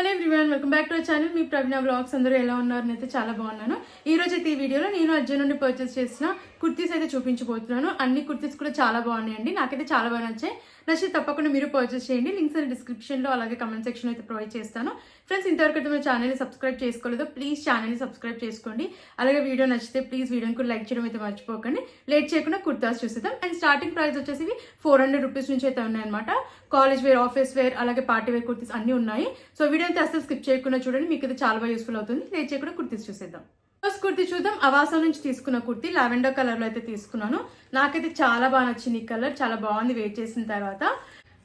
Hello everyone, welcome back to our channel. మీ Praveena blogs అందరూ ఎలా ఉన్నారు? అయితే చాలా బాగున్నాను. ఈ రోజు అయితే ఈ వీడియోలో నేను అర్జున్ నుండి పర్చేస్ చేసిన కుర్తీస్ అయితే చూపించబోతున్నాను. అన్ని కుర్తీస్ కూడా చాలా బాగున్నాయండి, నాకైతే చాలా బాగా నచ్చాయి. నచ్చితే తప్పకుండా మీరు పర్చేస్ చేయండి. లింక్స్ అని డిస్క్రిప్షన్లో అలాగే కమెంట్ సెక్షన్ అయితే ప్రొవైడ్ చేస్తాను. ఫ్రెండ్స్, ఇంతవరకు అయితే మన ఛానల్ని సబ్స్క్రైబ్ చేసుకోలేదో ప్లీజ్ ఛానల్ని సబ్స్క్రైబ్ చేసుకోండి. అలాగే వీడియో నచ్చితే ప్లీజ్ వీడియోని కూడా లైక్ చేయడం అయితే మర్చిపోకండి. లేట్ చేయకుండా కుర్తాస్ చూసేద్దాం. అండ్ స్టార్టింగ్ ప్రైస్ వచ్చేసి 400 రూపీస్ నుంచి అయితే ఉన్నాయన్నమాట. కాలేజ్ వేర్, ఆఫీస్ వేర్, అలాగే పార్టీ వేర్ కుర్తీస్ అన్ని ఉన్నాయి. సో వీడియో అయితే అసలు స్కిప్ చేయకుండా చూడండి, మీకు అయితే చాలా బాగా యూస్ఫుల్ అవుతుంది. లేట్ చేయకుండా కుర్తీస్ చూసేద్దాం. ఫస్ట్ కుర్తీ చూద్దాం. అవాసా నుంచి తీసుకున్న కుర్తీ లావెండర్ కలర్ లో అయితే తీసుకున్నాను. నాకైతే చాలా బాగా నచ్చింది ఈ కలర్, చాలా బాగుంది. వెయిట్ చేసిన తర్వాత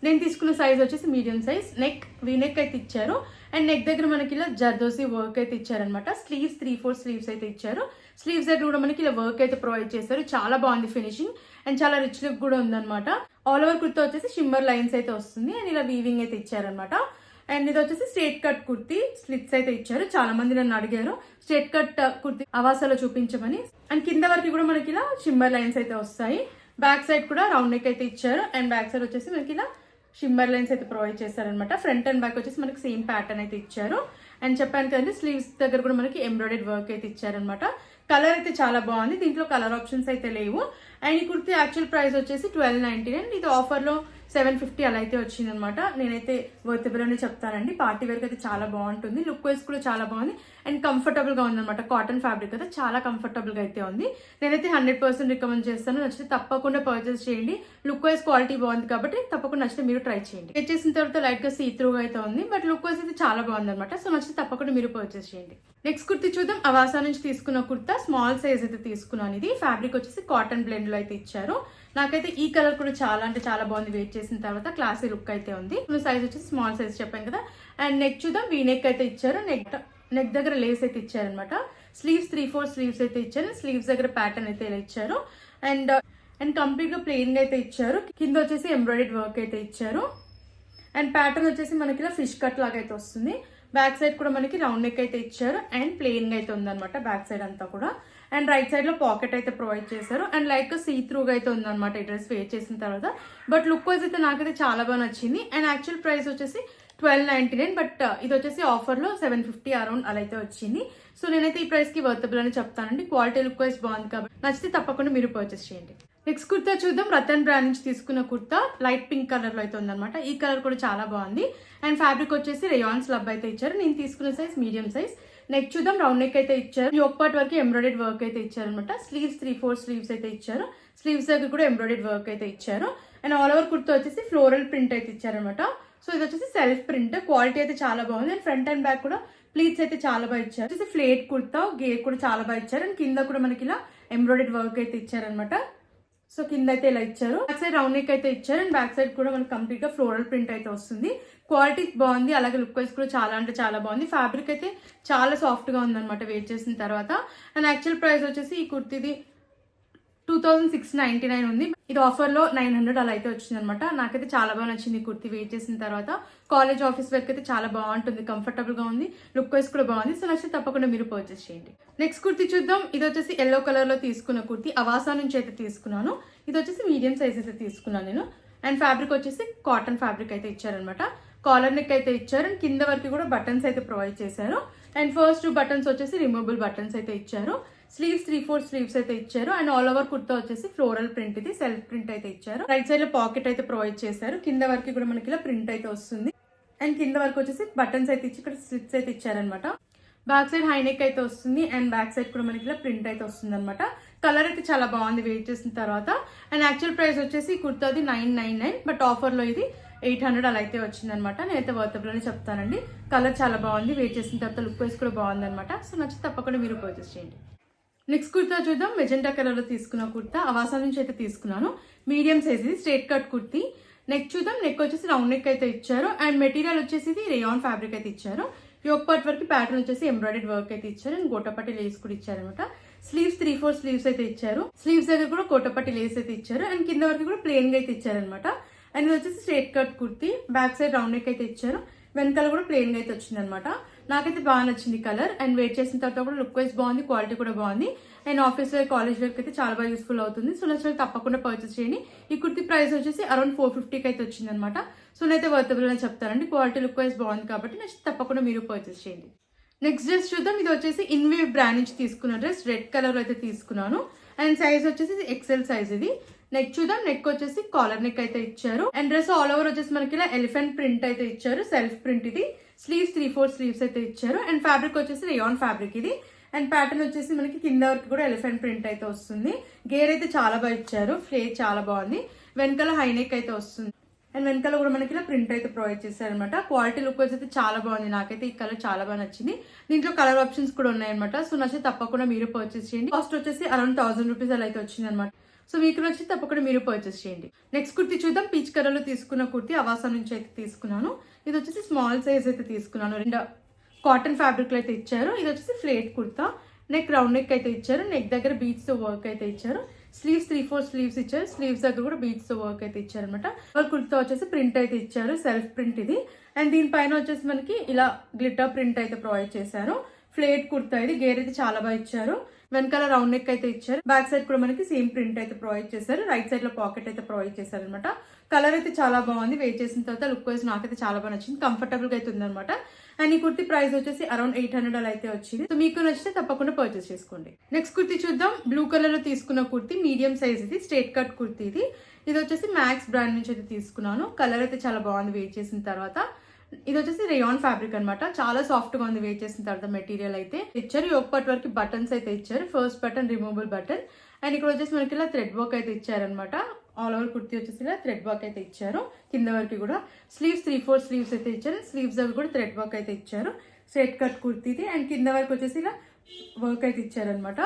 నేను తీసుకున్న సైజ్ వచ్చేసి మీడియం సైజ్. నెక్ వీనెక్ అయితే ఇచ్చారు. అండ్ నెక్ దగ్గర మనకి ఇలా జర్దోసి వర్క్ అయితే ఇచ్చారనమాట. స్లీవ్స్ 3/4 స్లీవ్స్ అయితే ఇచ్చారు. స్లీవ్స్ దగ్గర కూడా మనకి ఇలా వర్క్ అయితే ప్రొవైడ్ చేశారు. చాలా బాగుంది ఫినిషింగ్ అండ్ చాలా రిచ్ లుక్ కూడా ఉందన్నమాట. ఆల్ ఓవర్ కుర్తా వచ్చేసి షిమ్మర్ లైన్స్ అయితే వస్తుంది అండ్ ఇలా వీవింగ్ అయితే ఇచ్చారనమాట. అండ్ ఇది వచ్చేసి స్ట్రేట్ కట్ కుర్తీ, స్లిట్స్ అయితే ఇచ్చారు. చాలా మంది నన్ను అడిగారు స్ట్రేట్ కట్ కుర్తీ అవాసాలో చూపించమని. అండ్ కింద వరకు కూడా మనకి ఇలా షిమ్మర్ లైన్స్ అయితే వస్తాయి. బ్యాక్ సైడ్ కూడా రౌండ్ నెక్ అయితే ఇచ్చారు. అండ్ బ్యాక్ సైడ్ వచ్చేసి మనకి ఇలా షిమ్మర్ లైన్స్ అయితే ప్రొవైడ్ చేశారనమాట. ఫ్రంట్ అండ్ బ్యాక్ వచ్చేసి మనకి సేమ్ ప్యాటర్న్ అయితే ఇచ్చారు. అండ్ చెప్పాను కదండి, స్లీవ్స్ దగ్గర కూడా మనకి ఎంబ్రాయిడెడ్ వర్క్ అయితే ఇచ్చారనమాట. కలర్ అయితే చాలా బాగుంది. దీంట్లో కలర్ ఆప్షన్స్ అయితే లేవు. అండ్ ఈ కుర్తీ యాక్చువల్ ప్రైస్ వచ్చేసి 1299. ఇది ఆఫర్లో 750 అలా అయితే వచ్చింది అనమాట. నేనైతే వర్తబుల్ అని చెప్తానండి. పార్టీ వేర్ అయితే చాలా బాగుంటుంది. లుక్ వైజ్ కూడా చాలా బాగుంది అండ్ కంఫర్టబుల్ గా ఉందన్నమాట. కాటన్ ఫ్యాబ్రిక్ అయితే చాలా కంఫర్టబుల్ గా అయితే ఉంది. నేనైతే 100% రికమెండ్ చేస్తాను. నచ్చితే తప్పకుండా పర్చేస్ చేయండి. లుక్ వైజ్ క్వాలిటీ బాగుంది కాబట్టి తప్పకుండా నచ్చితే మీరు ట్రై చేయండి. వెయిట్ చేసిన తర్వాత లైట్ గా సీ త్రూగా అయితే ఉంది, బట్ లుక్ వైజ్ అయితే చాలా బాగుంది అనమాట. సో నచ్చితే తప్పకుండా మీరు పర్చేస్ చేయండి. నెక్స్ట్ కుర్తీ చూద్దాం. అవాసా నుంచి తీసుకున్న కుర్తా స్మాల్ సైజ్ అయితే తీసుకున్నాను. ఇది ఫ్యాబ్రిక్ వచ్చేసి కాటన్ బ్లెండ్ లో అయితే ఇచ్చారు. నాకైతే ఈ కలర్ కూడా చాలా అంటే చాలా బాగుంది. వెయిట్ చేసిన తర్వాత క్లాసీ లుక్ అయితే ఉంది. సైజ్ వచ్చేసి స్మాల్ సైజ్ చెప్పాను కదా. అండ్ నెక్ చూద్దాం. వీ నెక్ అయితే ఇచ్చారు. నెక్ దగ్గర లేస్ అయితే ఇచ్చారనమాట. స్లీవ్స్ 3/4 స్లీవ్స్ అయితే ఇచ్చారు. స్లీవ్స్ దగ్గర ప్యాటర్న్ అయితే ఇలా ఇచ్చారు. అండ్ కంప్లీట్ గా ప్లెయిన్ గా అయితే ఇచ్చారు. కింద వచ్చేసి ఎంబ్రాయిడెడ్ వర్క్ అయితే ఇచ్చారు. అండ్ ప్యాటర్న్ వచ్చేసి మనకి ఇలా ఫిష్ కట్ లాగా అయితే వస్తుంది. బ్యాక్ సైడ్ కూడా మనకి రౌండ్ నెక్ అయితే ఇచ్చారు. అండ్ ప్లెయిన్ గా అయితే ఉందన్నమాట బ్యాక్ సైడ్ అంతా కూడా. అండ్ రైట్ సైడ్ లో పాకెట్ అయితే ప్రొవైడ్ చేశారు. అండ్ లైట్ గా సీ త్రూగా అయితే ఉందన్నమాట ఈ డ్రెస్ వేర్ చేసిన తర్వాత. బట్ లుక్ వైజ్ అయితే నాకైతే చాలా బాగా నచ్చింది. అండ్ యాక్చువల్ ప్రైస్ వచ్చేసి 1299, బట్ ఇది వచ్చేసి ఆఫర్ లో 750 అరౌండ్ అలా అయితే వచ్చింది. సో నేనైతే ఈ ప్రైస్ కి వర్తబుల్ అని చెప్తానండి. క్వాలిటీ లుక్ వైజ్ బాగుంది కాబట్టి నచ్చితే తప్పకుండా మీరు పర్చేస్ చేయండి. నెక్స్ట్ కుర్తా చూద్దాం. రతన్ బ్రాండ్ నుంచి తీసుకున్న కుర్తా లైట్ పింక్ కలర్ లో అయితే ఉందన్నమాట. ఈ కలర్ కూడా చాలా బాగుంది. అండ్ ఫ్యాబ్రిక్ వచ్చేసి రేయాన్ స్లబ్ అయితే ఇచ్చారు. నేను తీసుకున్న సైజ్ మీడియం సైజ్. నెక్ చూద్దాం. రౌండ్ నెక్ అయితే ఇచ్చారు. యోక్ పార్ట్ వరకు ఎంబ్రాయిడెడ్ వర్క్ అయితే ఇచ్చారనమాట. స్లీవ్స్ 3/4 స్లీవ్స్ అయితే ఇచ్చారు. స్లీవ్స్ దగ్గర కూడా ఎంబ్రాయిడెడ్ వర్క్ అయితే ఇచ్చారు. అండ్ ఆల్ ఓవర్ కుర్తా వచ్చేసి ఫ్లోరల్ ప్రింట్ అయితే ఇచ్చారనమాట. సో ఇది వచ్చేసి సెల్ఫ్ ప్రింట్. క్వాలిటీ అయితే చాలా బాగుంది. అండ్ ఫ్రంట్ అండ్ బ్యాక్ కూడా ప్లీట్స్ అయితే చాలా బాగా ఇచ్చారు. వచ్చేసి ఫ్లేట్ కుర్తా గేర్ కూడా చాలా బాగా ఇచ్చారు. అండ్ కింద కూడా మనకి ఇలా ఎంబ్రాయిడెడ్ వర్క్ అయితే ఇచ్చారనమాట. సో కింద అయితే ఇలా ఇచ్చారు. బ్యాక్ సైడ్ రౌండ్ నెక్ అయితే ఇచ్చారు. అండ్ బ్యాక్ సైడ్ కూడా మనకి కంప్లీట్ గా ఫ్లోరల్ ప్రింట్ అయితే వస్తుంది. క్వాలిటీ బాగుంది. అలాగే లుక్ వైజ్ కూడా చాలా అంటే చాలా బాగుంది. ఫ్యాబ్రిక్ అయితే చాలా సాఫ్ట్ గా ఉందన్నమాట వేర్ చేసిన తర్వాత. అండ్ యాక్చువల్ ప్రైస్ వచ్చేసి ఈ కుర్తీది 2699 ఉంది. ఇది ఆఫర్ లో 900 అలా అయితే వచ్చింది అనమాట. నాకైతే చాలా బాగా నచ్చింది కుర్తీ వేర్ చేసిన తర్వాత. కాలేజ్ ఆఫీస్ వర్క్ అయితే చాలా బాగుంటుంది, కంఫర్టబుల్ గా ఉంది, లుక్ వైజ్ కూడా బాగుంది. సో నచ్చితే తప్పకుండా మీరు పర్చేస్ చేయండి. నెక్స్ట్ కుర్తీ చూద్దాం. ఇది వచ్చేసి ఎల్లో కలర్ లో తీసుకున్న కుర్తీ అవాసా నుంచి అయితే తీసుకున్నాను. ఇది వచ్చేసి మీడియం సైజ్ అయితే తీసుకున్నాను నేను. అండ్ ఫ్యాబ్రిక్ వచ్చేసి కాటన్ ఫ్యాబ్రిక్ అయితే ఇచ్చారనమాట. కాలర్ నెక్ అయితే ఇచ్చారు. అండ్ కింద వరకు కూడా బటన్స్ అయితే ప్రొవైడ్ చేశారు. అండ్ ఫస్ట్ 2 బటన్స్ వచ్చేసి రిమూవబుల్ బటన్స్ అయితే ఇచ్చారు. స్లీవ్స్ 3/4 స్లీవ్స్ అయితే ఇచ్చారు. అండ్ ఆల్ ఓవర్ కుర్తా వచ్చేసి ఫ్లోరల్ ప్రింట్, ఇది సెల్ఫ్ ప్రింట్ అయితే ఇచ్చారు. రైట్ సైడ్ లో పాకెట్ అయితే ప్రొవైడ్ చేశారు. కింద వరకు కూడా మనకి ఇలా ప్రింట్ అయితే వస్తుంది. అండ్ కింద వరకు వచ్చేసి బటన్స్ అయితే ఇచ్చి ఇక్కడ స్లిట్స్ అయితే ఇచ్చారనమాట. బ్యాక్ సైడ్ హై నెక్ అయితే వస్తుంది. అండ్ బ్యాక్ సైడ్ కూడా మనకి ఇలా ప్రింట్ అయితే వస్తుంది అనమాట. కలర్ అయితే చాలా బాగుంది వెయిట్ చేసిన తర్వాత. అండ్ యాక్చువల్ ప్రైస్ వచ్చేసి కుర్తాది 999, బట్ ఆఫర్ లో ఇది 800 అలా అయితే వచ్చింది అనమాట. నేనైతే వర్తబుల్ అని చెప్తానండి. కలర్ చాలా బాగుంది. వెయిట్ చేసిన తర్వాత లుక్ వైజ్ కూడా బాగుంది అనమాట. సో నచ్చి తప్పకుండా మీరు పర్చేస్ చేయండి. నెక్స్ట్ కుర్తా చూద్దాం. మెజెంటా కలర్ లో తీసుకున్న కుర్తా అవాసా నుంచి అయితే తీసుకున్నాను. మీడియం సైజ్, ఇది స్ట్రేట్ కట్ కుర్తీ. నెక్ చూద్దాం. నెక్ వచ్చేసి రౌండ్ నెక్ అయితే ఇచ్చారు. అండ్ మెటీరియల్ వచ్చేసి రేయాన్ ఫ్యాబ్రిక్ అయితే ఇచ్చారు. యోక్ పార్ట్ వరకు ప్యాటర్న్ వచ్చేసి ఎంబ్రాయిడెడ్ వర్క్ అయితే ఇచ్చారు. అండ్ గోటపట్టి లేస్ కూడా ఇచ్చారనమాట. స్లీవ్స్ 3/4 స్లీవ్స్ అయితే ఇచ్చారు. స్లీవ్స్ దగ్గర కూడా గోటపట్టి లేస్ అయితే ఇచ్చారు. అండ్ కింద వరకు కూడా ప్లెయిన్ గా అయితే ఇచ్చారనమాట. అండ్ ఇది వచ్చేసి straight cut kurti. Back side round neck అయితే ఇచ్చారు. వెనకాల కూడా ప్లెయిన్ గా అయితే వచ్చింది అనమాట. నాకైతే బాగా నచ్చింది కలర్. అండ్ వేర్ చేసిన తర్వాత కూడా లుక్ వైజ్ బాగుంది, క్వాలిటీ కూడా బాగుంది. అండ్ ఆఫీస్ వేర్, కాలేజ్ వేర్కి అయితే చాలా బాగా యూస్ఫుల్ అవుతుంది. సో నచ్చితే తప్పకుండా పర్చేస్ చేయండి. ఈ కుర్తి ప్రైస్ వచ్చేసి అరౌండ్ 450కి అయితే వచ్చింది అనమాట. సో నేనైతే వర్తబుల్ అని చెప్తానండి. క్వాలిటీ, లుక్ వైజ్ బాగుంది కాబట్టి నచ్చితే తప్పకుండా మీరు పర్చేస్ చేయండి. నెక్స్ట్ డ్రెస్ చూద్దాం. ఇది వచ్చేసి ఇన్వేవ్ బ్రాండ్ నుంచి తీసుకున్న డ్రెస్. రెడ్ కలర్ అయితే తీసుకున్నాను. అండ్ సైజ్ వచ్చేసి ఎక్సెల్ సైజ్ ఇది. నెక్ చూద్దాం. నెక్ వచ్చేసి కాలర్ నెక్ అయితే ఇచ్చారు. అండ్ డ్రెస్ ఆల్ ఓవర్ వచ్చేసి మనకి ఇలా ఎలిఫెంట్ ప్రింట్ అయితే ఇచ్చారు. సెల్ఫ్ ప్రింట్ ఇది. స్లీవ్స్ 3/4 స్లీవ్స్ అయితే ఇచ్చారు. అండ్ ఫ్యాబ్రిక్ వచ్చేసి రేయాన్ ఫ్యాబ్రిక్ ఇది. అండ్ ప్యాటర్న్ వచ్చేసి మనకి కింద వరకు కూడా ఎలిఫెంట్ ప్రింట్ అయితే వస్తుంది. గేర్ అయితే చాలా బాగా ఇచ్చారు. ఫ్లేర్ చాలా బాగుంది. వెనకాల హై నెక్ అయితే వస్తుంది. అండ్ వెనకాల కూడా మనకి ఇలా ప్రింట్ అయితే ప్రొవైడ్ చేశారు అనమాట. క్వాలిటీ, లుక్ అయితే చాలా బాగుంది. నాకైతే ఈ కలర్ చాలా బాగా నచ్చింది. దీంట్లో కలర్ ఆప్షన్స్ కూడా ఉన్నాయన్నమాట. సో నచ్చితే తప్పకుండా మీరు పర్చేస్ చేయండి. కాస్ట్ వచ్చేసి అరౌండ్ 1000 రూపీస్ అలా అయితే వచ్చింది అనమాట. సో మీకు నచ్చితే తప్పకుండా మీరు పర్చేస్ చేయండి. నెక్స్ట్ కుర్తి చూద్దాం. పీచ్ కలర్ లో తీసుకున్న కుర్తి అవాసా నుంచి అయితే తీసుకున్నాను. ఇది వచ్చేసి స్మాల్ సైజ్ అయితే తీసుకున్నాను. అండ్ కాటన్ ఫ్యాబ్రిక్ లో అయితే ఇచ్చారు. ఇది వచ్చేసి ఫ్లేట్ కుర్తా. నెక్ రౌండ్ నెక్ అయితే ఇచ్చారు. నెక్ దగ్గర బీడ్స్ తో వర్క్ అయితే ఇచ్చారు. స్లీవ్స్ 3/4 స్లీవ్స్ ఇచ్చారు. స్లీవ్స్ దగ్గర కూడా బీడ్స్ తో వర్క్ అయితే ఇచ్చారు అనమాట. కుర్తా వచ్చేసి ప్రింట్ అయితే ఇచ్చారు. సెల్ఫ్ ప్రింట్ ఇది. అండ్ దీనిపైన వచ్చేసి మనకి ఇలా గ్లిటర్ ప్రింట్ అయితే ప్రొవైడ్ చేశారు. ఫ్లేట్ కుర్తా ఇది. గేర్ అయితే చాలా బాగా ఇచ్చారు. వెనకాల రౌండ్ నెక్ అయితే ఇచ్చారు. బ్యాక్ సైడ్ కూడా మనకి సేమ్ ప్రింట్ అయితే ప్రొవైడ్ చేశారు. రైట్ సైడ్ లో పాకెట్ అయితే ప్రొవైడ్ చేశారు అనమాట. కలర్ అయితే చాలా బాగుంది. వేర్ చేసిన తర్వాత లుక్ వైజ్ నాకైతే చాలా బాగా నచ్చింది. కంఫర్టబుల్ గా అయితే ఉందన్నమాట. అండ్ ఈ కుర్తి ప్రైస్ వచ్చేసి అరౌండ్ 800 అలా అయితే వచ్చింది. సో మీకు నచ్చితే తప్పకుండా పర్చేస్ చేసుకోండి. నెక్స్ట్ కుర్తి చూద్దాం. బ్లూ కలర్ లో తీసుకున్న కుర్తి మీడియం సైజ్ ఇది. స్ట్రేట్ కట్ కుర్తి ఇది. ఇది వచ్చేసి మ్యాక్స్ బ్రాండ్ నుంచి అయితే తీసుకున్నాను. కలర్ అయితే చాలా బాగుంది వేర్ చేసిన తర్వాత. ఇది వచ్చేసి రేయాన్ ఫ్యాబ్రిక్ అనమాట. చాలా సాఫ్ట్ గా ఉంది వేర్ చేసిన తర్వాత. మెటీరియల్ అయితే ఇచ్చారు. యోక్ పార్ట్ వరకు బటన్స్ అయితే ఇచ్చారు. First button removable button. And ఇక్కడ వచ్చేసి మనకి ఇలా థ్రెడ్ వర్క్ అయితే ఇచ్చారనమాట. ఆల్ ఓవర్ కుర్తి వచ్చేసి ఇలా థ్రెడ్ వర్క్ అయితే ఇచ్చారు. కింద వరకు కూడా స్లీవ్స్ 3/4 స్లీవ్స్ అయితే ఇచ్చారు. స్లీవ్స్ దగ్గర కూడా థ్రెడ్ వర్క్ అయితే ఇచ్చారు. స్ట్రైట్ కట్ కుర్తి ఇది. అండ్ కింద వరకు వచ్చేసి ఇలా వర్క్ అయితే ఇచ్చారనమాట.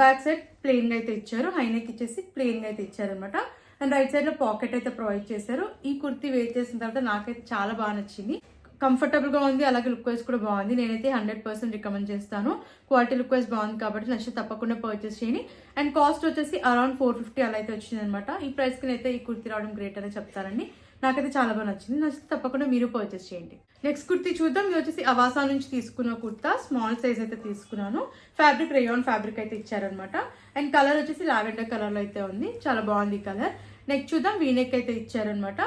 బ్యాక్ సైడ్ ప్లెయిన్ గా అయితే ఇచ్చారు. హై నెక్ ఇచ్చేసి ప్లెయిన్ గా అయితే ఇచ్చారనమాట. అండ్ రైట్ సైడ్ లో పాకెట్ అయితే ప్రొవైడ్ చేశారు. ఈ కుర్తి వేర్ చేసిన తర్వాత నాకైతే చాలా బాగా నచ్చింది. కంఫర్టబుల్ గా ఉంది. అలాగే లుక్ వైజ్ కూడా బాగుంది. నేనైతే 100% రికమెండ్ చేస్తాను. క్వాలిటీ, లుక్ వైజ్ బాగుంది కాబట్టి నచ్చితే తప్పకుండా పర్చేస్ చేయండి. అండ్ కాస్ట్ వచ్చేసి అరౌండ్ 450 అలా అయితే వచ్చింది అనమాట. ఈ ప్రైస్ కి అయితే ఈ కుర్తి రావడం గ్రేట్ అని చెప్తారండి. నాకైతే చాలా బాగా నచ్చింది. నచ్చితే తప్పకుండా మీరు పర్చేస్ చేయండి. నెక్స్ట్ కుర్తి చూద్దాం. ఇది వచ్చేసి అవాసా నుంచి తీసుకున్న కుర్తా. స్మాల్ సైజ్ అయితే తీసుకున్నాను. ఫ్యాబ్రిక్ రేయాన్ ఫ్యాబ్రిక్ అయితే ఇచ్చారనమాట. అండ్ కలర్ వచ్చేసి లావెండర్ కలర్ లో అయితే ఉంది. చాలా బాగుంది కలర్. నెక్ చూద్దాం. వీ నెక్ అయితే ఇచ్చారనమాట.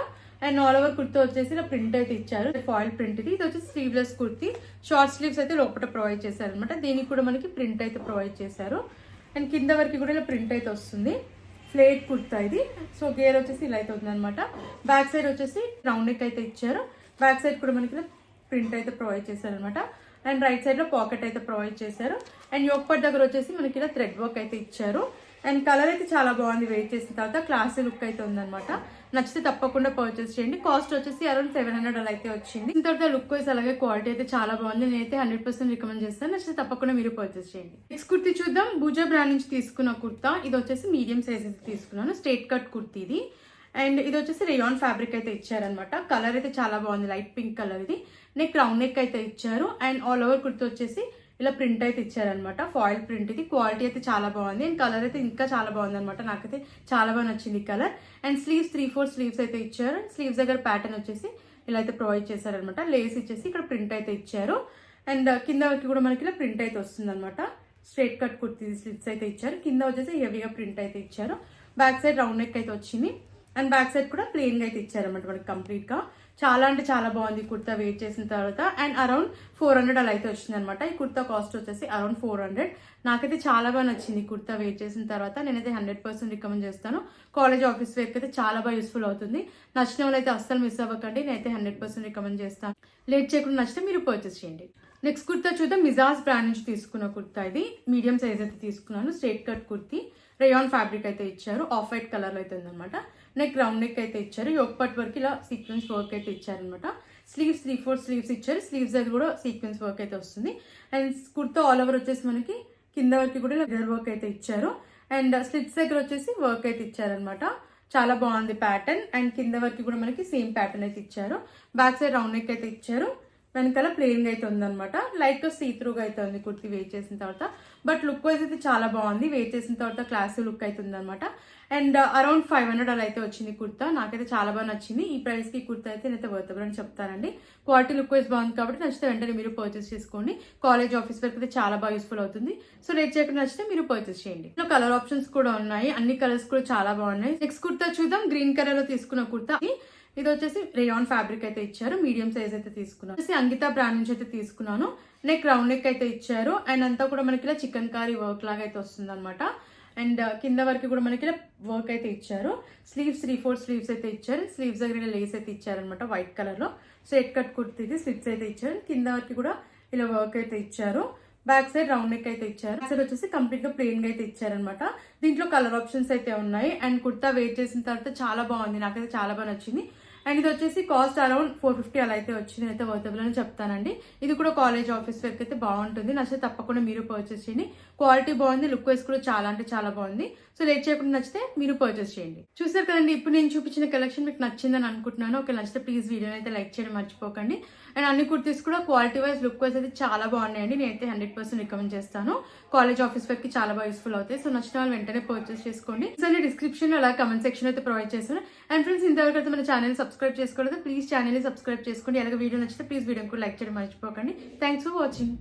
అండ్ ఆల్ ఓవర్ కుర్తా వచ్చేసి ఇలా ప్రింట్ అయితే ఇచ్చారు. ఫాయిల్ ప్రింట్ ఇది. ఇది వచ్చేసి స్లీవ్లెస్ కుర్తి. షార్ట్ స్లీవ్స్ అయితే లోపల ప్రొవైడ్ చేశారు అనమాట. దీనికి కూడా మనకి ప్రింట్ అయితే ప్రొవైడ్ చేశారు. అండ్ కింద వరకు కూడా ఇలా ప్రింట్ అయితే వస్తుంది. ఫ్లేట్ కుర్తా ఇది. సో గేర్ వచ్చేసి ఇలా అయితే ఉంది అనమాట. బ్యాక్ సైడ్ వచ్చేసి రౌండ్ నెక్ అయితే ఇచ్చారు. బ్యాక్ సైడ్ కూడా మనకి ప్రింట్ అయితే ప్రొవైడ్ చేశారు అనమాట. అండ్ రైట్ సైడ్ లో పాకెట్ అయితే ప్రొవైడ్ చేశారు. అండ్ యోక్ పార్ట్ దగ్గర వచ్చేసి మనకి ఇలా థ్రెడ్ వర్క్ అయితే ఇచ్చారు. అండ్ కలర్ అయితే చాలా బాగుంది. వెయిట్ చేసిన తర్వాత క్లాసీ లుక్ అయితే ఉందన్నమాట. నచ్చితే తప్పకుండా పర్చేస్ చేయండి. కాస్ట్ వచ్చేసి అరౌండ్ 700 అలా అయితే వచ్చింది. దీని తర్వాత లుక్ వైజ్ అలాగే క్వాలిటీ అయితే చాలా బాగుంది. నేనైతే 100% రికమెండ్ చేస్తాను. నచ్చితే తప్పకుండా మీరు పర్చేస్ చేయండి. నెక్స్ట్ కుర్తి చూద్దాం. భుజా బ్రాండ్ నుంచి తీసుకున్న కుర్తా. ఇది వచ్చేసి మీడియం సైజ్ అయితే తీసుకున్నాను. స్ట్రేట్ కట్ కుర్తి ఇది. అండ్ ఇది వచ్చేసి రేయాన్ ఫ్యాబ్రిక్ అయితే ఇచ్చారనమాట. కలర్ అయితే చాలా బాగుంది. లైట్ పింక్ కలర్ ఇది. నెక్ రౌండ్ నెక్ అయితే ఇచ్చారు. అండ్ ఆల్ ఓవర్ కుర్తి వచ్చేసి ఇలా ప్రింట్ అయితే ఇచ్చారనమాట. ఫాయిల్ ప్రింట్ ఇది. క్వాలిటీ అయితే చాలా బాగుంది. అండ్ కలర్ అయితే ఇంకా చాలా బాగుంది అనమాట. నాకైతే చాలా బాగా నచ్చింది కలర్. అండ్ స్లీవ్స్ 3/4 స్లీవ్స్ అయితే ఇచ్చారు. స్లీవ్స్ దగ్గర ప్యాటర్న్ వచ్చేసి ఇలా అయితే ప్రొవైడ్ చేశారనమాట. లేస్ ఇచ్చేసి ఇక్కడ ప్రింట్ అయితే ఇచ్చారు. అండ్ కింద వరకు కూడా మనకి ఇలా ప్రింట్ అయితే వస్తుంది అనమాట. స్ట్రైట్ కట్ కుర్తీ స్లిట్స్ అయితే ఇచ్చారు. కింద వచ్చేసి హెవీగా ప్రింట్ అయితే ఇచ్చారు. బ్యాక్ సైడ్ రౌండ్ నెక్ అయితే వచ్చింది. అండ్ బ్యాక్ సైడ్ కూడా ప్లెయిన్ గా అయితే ఇచ్చారనమాట మనకి కంప్లీట్ గా. చాలా అంటే చాలా బాగుంది కుర్తా వేర్ చేసిన తర్వాత. అండ్ అరౌండ్ 400 అలా అయితే వచ్చింది అనమాట. ఈ కుర్తా కాస్ట్ వచ్చేసి అరౌండ్ 400. నాకైతే చాలా బాగా నచ్చింది కుర్తా వేర్ చేసిన తర్వాత. నేనైతే 100% రికమెండ్ చేస్తాను. కాలేజ్, ఆఫీస్ వేర్కి అయితే చాలా బాగా యూస్ఫుల్ అవుతుంది. నచ్చిన వాళ్ళు అయితే అస్సలు మిస్ అవ్వకండి. నేనైతే 100% రికమెండ్ చేస్తాను. లేట్ చేయకుండా నచ్చితే మీరు పర్చేస్ చేయండి. నెక్స్ట్ కుర్తా చూద్దాం. మిజాజ్ బ్రాండ్ నుంచి తీసుకున్న కుర్తా ఇది. మీడియం సైజ్ అయితే తీసుకున్నాను. Straight cut kurti. Rayon fabric అయితే ఇచ్చారు. ఆఫ్ వైట్ కలర్ లో అయితే ఉందన్నమాట. నెక్ రౌండ్ నెక్ అయితే ఇచ్చారు. యోక్ పార్ట్ వరకు ఇలా సీక్వెన్స్ వర్క్ అయితే ఇచ్చారనమాట. స్లీవ్స్ 3/4 స్లీవ్స్ ఇచ్చారు. స్లీవ్స్ అది కూడా సీక్వెన్స్ వర్క్ అయితే వస్తుంది. అండ్ కుర్తా ఆల్ ఓవర్ వచ్చేసి మనకి కింద వరకు కూడా ఇలా గర్ వర్క్ అయితే ఇచ్చారు. అండ్ స్లిట్స్ దగ్గర వచ్చేసి వర్క్ అయితే ఇచ్చారనమాట. చాలా బాగుంది ప్యాటర్న్. అండ్ కింద వరకు కూడా మనకి సేమ్ ప్యాటర్న్ అయితే ఇచ్చారు. బ్యాక్ సైడ్ రౌండ్ నెక్ అయితే ఇచ్చారు. వెనకాల ప్లెయిన్ గా అయితే ఉందన్నమాట. లైట్ గా సీ త్రూగా అయితే ఉంది కుర్తీ వేర్ చేసిన తర్వాత. బట్ లుక్ వైజ్ అయితే చాలా బాగుంది. వేర్ చేసిన తర్వాత క్లాసీ లుక్ అయితే ఉందన్నమాట. అండ్ అరౌండ్ 500 అలా అయితే వచ్చింది కుర్తా. నాకైతే చాలా బాగా నచ్చింది. ఈ ప్రైస్ కి కుర్తా అయితే నేనైతే వర్తబుల్ అని చెప్తానండి. క్వాలిటీ లుక్ వైజ్ బాగుంది కాబట్టి నచ్చితే వెంటనే మీరు పర్చేస్ చేసుకోండి. కాలేజ్ ఆఫీస్ వరకు అయితే చాలా బాగా యూస్ఫుల్ అవుతుంది. సో లేట్ చేయకుండా నచ్చితే మీరు పర్చేస్ చేయండి. ఇందులో కలర్ ఆప్షన్స్ కూడా ఉన్నాయి. అన్ని కలర్స్ కూడా చాలా బాగున్నాయి. నెక్స్ట్ కుర్తా చూద్దాం. గ్రీన్ కలర్ లో తీసుకున్న కుర్తా. ఇది వచ్చేసి రేయాన్ ఫ్యాబ్రిక్ అయితే ఇచ్చారు. మీడియం సైజ్ అయితే తీసుకున్నాను. అంకిత బ్రాండ్ నుంచి అయితే తీసుకున్నాను. నెక్ రౌండ్ నెక్ అయితే ఇచ్చారు. అండ్ అంతా కూడా మనకి ఇలా చికెన్ కారీ వర్క్ లాగా అయితే వస్తుంది అనమాట. అండ్ కింద వరకు కూడా మనకి ఇలా వర్క్ అయితే ఇచ్చారు. స్లీవ్స్ 3/4 స్లీవ్స్ అయితే ఇచ్చారు. స్లీవ్స్ దగ్గర లేస్ అయితే ఇచ్చారు అనమాట వైట్ కలర్ లో. స్ట్రైట్ కట్ కుర్తీది స్లిప్స్ అయితే ఇచ్చారు. కింద వరకు కూడా ఇలా వర్క్ అయితే ఇచ్చారు. బ్యాక్ సైడ్ రౌండ్ నెక్ అయితే ఇచ్చారు. బ్యాక్ సైడ్ వచ్చేసి కంప్లీట్ గా ప్లెయిన్ గా అయితే ఇచ్చారనమాట. దీంట్లో కలర్ ఆప్షన్స్ అయితే ఉన్నాయి. అండ్ కుర్తా వెయిట్ చేసిన తర్వాత చాలా బాగుంది. నాకైతే చాలా బాగా నచ్చింది. అండ్ ఇది వచ్చేసి కాస్ట్ అరౌండ్ 450 అలా అయితే వచ్చింది. అయితే వర్తబుల్ అని చెప్తానండి. ఇది కూడా కాలేజ్ ఆఫీస్ వరకు అయితే బాగుంటుంది. నచ్చితే తప్పకుండా మీరు పర్చేస్ చేయండి. క్వాలిటీ బాగుంది. లుక్ వైస్ కూడా చాలా అంటే చాలా బాగుంది. సో లేట్ చేయకుండా నచ్చితే మీరు పర్చేస్ చేయండి. చూసారు కదండి, ఇప్పుడు నేను చూపించిన కలెక్షన్ మీకు నచ్చిందని అనుకుంటున్నాను. ఓకే, నచ్చితే ప్లీజ్ వీడియోని అయితే లైక్ చేయడం మర్చిపోకండి. అండ్ అన్ని కుర్తీస్ కూడా క్వాలిటీ వైజ్ లుక్ వైజ్ అయితే చాలా బాగున్నాయండి. నేనైతే 100% రికమెండ్ చేస్తాను. కాలేజ్ ఆఫీస్ వరకు చాలా బాగా యూస్ఫుల్ అవుతాయి. సో నచ్చిన వాళ్ళు వెంటనే పర్చేస్ చేసుకోండి. సో నేను డిస్క్రిప్షన్ లో అలా కమెంట్ సెక్షన్ అయితే ప్రొవైడ్ చేస్తాను. అండ్ ఫ్రెండ్స్, ఇంతవరకు అయితే మన ఛానల్ సబ్స్క్రైబ్ చేసుకోలేదు, ప్లీజ్ ఛానల్ సబ్స్క్రైబ్ చేసుకోండి. అలాగే వీడియో నచ్చితే ప్లీజ్ వీడియోకి లైక్ చేయడం మర్చిపోకండి. Thanks for watching.